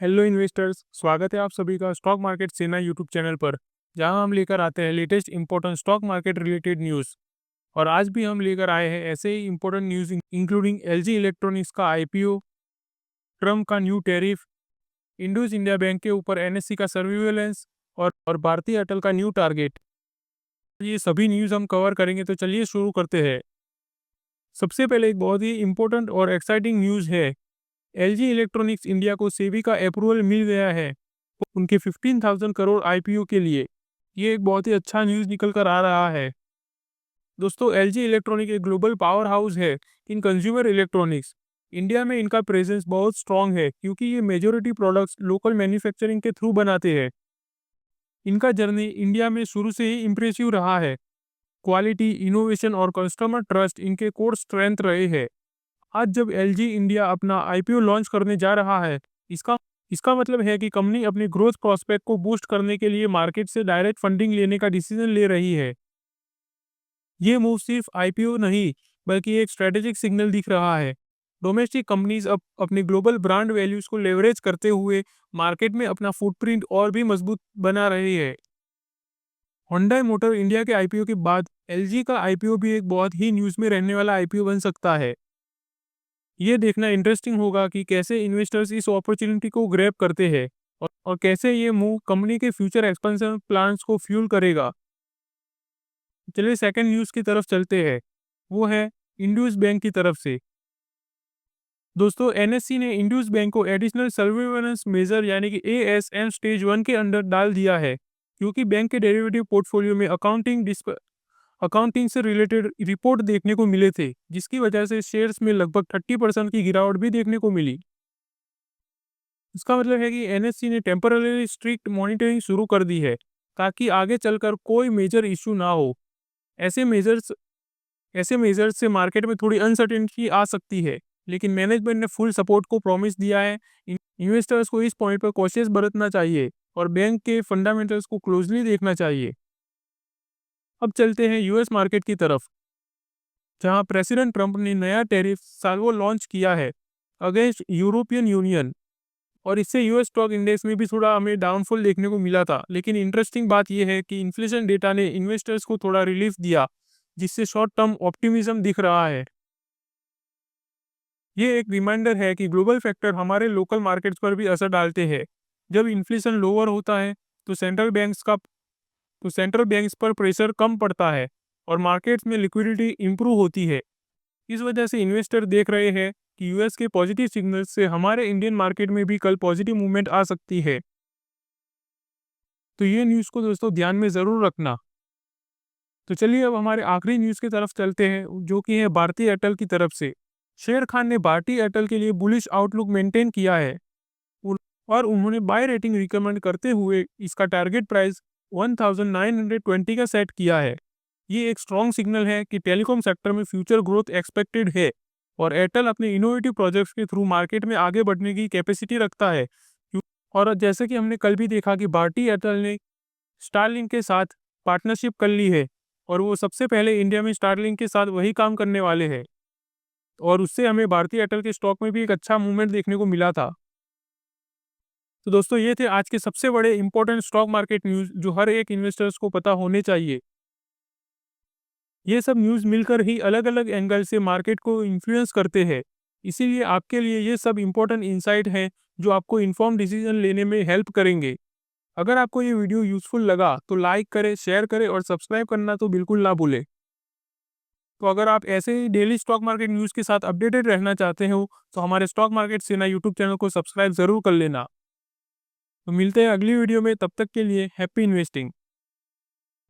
Hello investors, स्वागत है आप सभी का stock market Sena YouTube channel पर, जहां हम लेकर आते हैं latest important stock market related news. और आज भी हम लेकर आए हैं ऐसे ही important news including LG electronics का आईपीओ, ट्रम्प का new tariff, Indus India bank के ऊपर एनएससी का सर्विलेंस और भारतीय एयरटेल का न्यू टारगेट। ये सभी न्यूज़ हम कवर करेंगे, तो चलिए शुरू करते हैं। सबसे पहले एक बहुत ही इंपॉर्टेंट और एक्साइटिंग न्यूज़ है। एलजी इलेक्ट्रॉनिक्स इंडिया को सेबी का अप्रूवल मिल गया है उनके 15,000 करोड़ आईपीओ के लिए। ये एक बहुत ही अच्छा न्यूज़ निकल कर आ रहा है। दोस्तों, एलजी इलेक्ट्रॉनिक एक ग्लोबल पावर हाउस है इन कंज्यूमर इलेक्ट्रॉनिक्स। इंडिया में इनका प्रेजेंस बहुत स्ट्रांग है क्योंकि ये मेजॉरिटी प्रोडक्ट्स लोकल मैन्युफैक्चरिंग के थ्रू बनाते हैं। इनका जर्नी इंडिया में शुरू से ही इम्प्रेसिव रहा है। क्वालिटी, इनोवेशन और कस्टमर ट्रस्ट इनके कोर स्ट्रेंथ रहे हैं। आज जब एलजी इंडिया अपना आईपीओ लॉन्च करने जा रहा है, इसका इसका मतलब है कि कंपनी अपनी ग्रोथ प्रॉस्पेक्ट को बूस्ट करने के लिए मार्केट से डायरेक्ट फंडिंग लेने का डिसीजन ले रही है। ये मूव सिर्फ आईपीओ नहीं, बल्कि एक स्ट्रेटेजिक सिग्नल दिख रहा है। डोमेस्टिक कंपनीज अब अपनी ग्लोबल ब्रांड वैल्यूज को लेवरेज करते हुए मार्केट में अपना फुटप्रिंट और भी मजबूत बना रही है। होंडा मोटर इंडिया के आईपीओ के बाद एलजी का आईपीओ भी एक बहुत ही न्यूज़ में रहने वाला आईपीओ बन सकता है। ये देखना इंटरेस्टिंग होगा कि कैसे इन्वेस्टर्स इस अपॉर्चुनिटी को ग्रैब करते हैं और कैसे ये मूव कंपनी के फ्यूचर एक्सपेंशन प्लान्स को फ्यूल करेगा। चलिए सेकंड न्यूज़ की तरफ चलते हैं। वो है इंडस बैंक की तरफ से। दोस्तों, एनएससी ने इंडस बैंक को एडिशनल सर्विलेंस मेजर यानी कि एएसएम स्टेज 1 के अंडर डाल दिया है, क्योंकि बैंक के डेरिवेटिव पोर्टफोलियो में अकाउंटिंग से रिलेटेड रिपोर्ट देखने को मिले थे, जिसकी वजह से शेयर्स में लगभग 30% की गिरावट भी देखने को मिली। इसका मतलब है कि एनएससी ने टेम्पररी स्ट्रिक्ट मॉनिटरिंग शुरू कर दी है, ताकि आगे चलकर कोई मेजर इशू ना हो। ऐसे मेजर्स ऐसे मेजर्स से मार्केट में थोड़ी अनसर्टेनिटी आ सकती है, लेकिन मैनेजमेंट ने फुल सपोर्ट को प्रॉमिस दिया है। इन्वेस्टर्स को इस पॉइंट पर कॉशियस बरतना चाहिए और बैंक के फंडामेंटल्स को क्लोजली देखना चाहिए। अब चलते हैं यूएस मार्केट की तरफ, जहां प्रेसिडेंट ट्रंप ने नया टैरिफ साल्वो लॉन्च किया है अगेंस्ट यूरोपियन यूनियन। और इससे यूएस स्टॉक इंडेक्स में भी थोड़ा हमें डाउनफॉल देखने को मिला था। लेकिन इंटरेस्टिंग बात यह है कि इन्फ्लेशन डेटा ने इन्वेस्टर्स को थोड़ा रिलीफ दिया, जिससे शॉर्ट टर्म ऑप्टिमिज्म दिख रहा है। ये एक रिमाइंडर है कि ग्लोबल फैक्टर हमारे लोकल मार्केट्स पर भी असर डालते हैं। जब इन्फ्लेशन लोअर होता है तो सेंट्रल बैंक्स पर प्रेशर कम पड़ता है और मार्केट्स में लिक्विडिटी इंप्रूव होती है। इस वजह से इन्वेस्टर देख रहे हैं कि यूएस के पॉजिटिव सिग्नल से हमारे इंडियन मार्केट में भी कल पॉजिटिव मूवमेंट आ सकती है। तो ये न्यूज़ को दोस्तों ध्यान में ज़रूर रखना। तो चलिए अब हमारे आखिरी न्यूज़ की तरफ चलते हैं, जो कि है भारतीय एयरटेल की तरफ से। शेर खान ने भारतीय एयरटेल के लिए बुलिश आउटलुक मेंटेन किया है और उन्होंने बाय रेटिंग रिकमेंड करते हुए इसका टारगेट प्राइस 1920 का सेट किया है। ये एक स्ट्रॉन्ग सिग्नल है कि टेलीकॉम सेक्टर में फ्यूचर ग्रोथ एक्सपेक्टेड है और एयरटेल अपने इनोवेटिव प्रोजेक्ट्स के थ्रू मार्केट में आगे बढ़ने की कैपेसिटी रखता है। और जैसे कि हमने कल भी देखा कि भारतीय एयरटेल ने स्टारलिंक के साथ पार्टनरशिप कर ली है और वो सबसे पहले इंडिया में स्टारलिंक के साथ वही काम करने वाले हैं। और उससे हमें भारतीय एयरटेल के स्टॉक में भी एक अच्छा मूवमेंट देखने को मिला था। तो दोस्तों, ये थे आज के सबसे बड़े इंपॉर्टेंट स्टॉक मार्केट न्यूज़ जो हर एक इन्वेस्टर्स को पता होने चाहिए। ये सब न्यूज़ मिलकर ही अलग-अलग एंगल से मार्केट को इन्फ्लुएंस करते हैं। इसीलिए आपके लिए ये सब इंपॉर्टेंट इनसाइट हैं जो आपको इन्फॉर्म डिसीजन लेने में हेल्प करेंगे। अगर आपको ये वीडियो यूज़फुल लगा तो लाइक करें, शेयर करें और सब्सक्राइब करना तो बिल्कुल ना भूलें। तो अगर आप ऐसे ही डेली स्टॉक मार्केट न्यूज़ के साथ अपडेटेड रहना चाहते हो, तो हमारे stock market Sena YouTube channel को सब्सक्राइब ज़रूर कर लेना। तो मिलते हैं अगली वीडियो में, तब तक के लिए हैप्पी इन्वेस्टिंग।